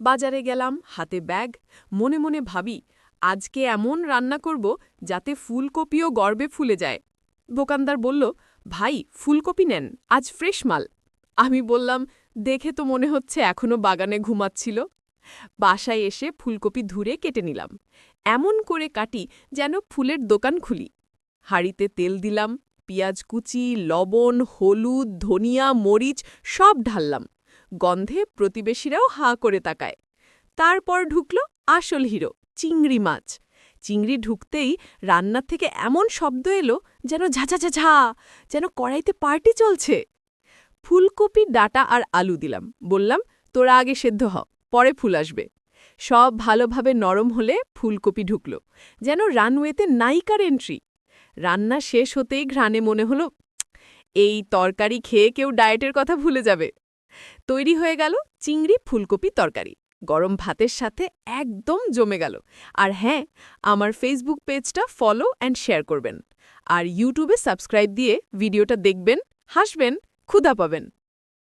বাজারে গেলাম, হাতে ব্যাগ, মনে মনে ভাবি আজকে এমন রান্না করব যাতে ফুলকপিও গর্বে ফুলে যায়। দোকানদার বলল, ভাই ফুলকপি নেন, আজ ফ্রেশ মাল। আমি বললাম, দেখে তো মনে হচ্ছে এখনো বাগানে ঘুমাচ্ছিল। বাসায় এসে ফুলকপি ধুয়ে কেটে নিলাম, এমন করে কাটি যেন ফুলের দোকান খুলি। হাঁড়িতে তেল দিলাম, পেঁয়াজ কুচি, লবণ, হলুদ, ধনিয়া, মরিচ সব ঢাললাম। গন্ধে প্রতিবেশীরাও হাঁ করে তাকায়। তারপর ঢুকল আসল হিরো, চিংড়ি মাছ। চিংড়ি ঢুকতেই রান্নার থেকে এমন শব্দ এলো যেন ঝাঝা, যেন কড়াইতে পার্টি চলছে। ফুলকপি, ডাটা আর আলু দিলাম, বললাম, তোরা আগে সেদ্ধ হ, পরে ফুল আসবে। সব ভালোভাবে নরম হলে ফুলকপি ঢুকল, যেন রানওয়েতে নায়িকার এন্ট্রি। রান্না শেষ হতেই ঘ্রাণে মনে হলো, এই তরকারি খেয়ে কেউ ডায়েটের কথা ভুলে যাবে। তৈরি হয়ে গেল চিংড়ি ফুলকপি তরকারি। গরম ভাতের সাথে একদম জমে গেল। আর হ্যাঁ, আমার ফেসবুক পেজটা ফলো অ্যান্ড শেয়ার করবেন। আর ইউটিউবে সাবস্ক্রাইব দিয়ে ভিডিওটা দেখবেন, হাসবেন, ক্ষুধা পাবেন।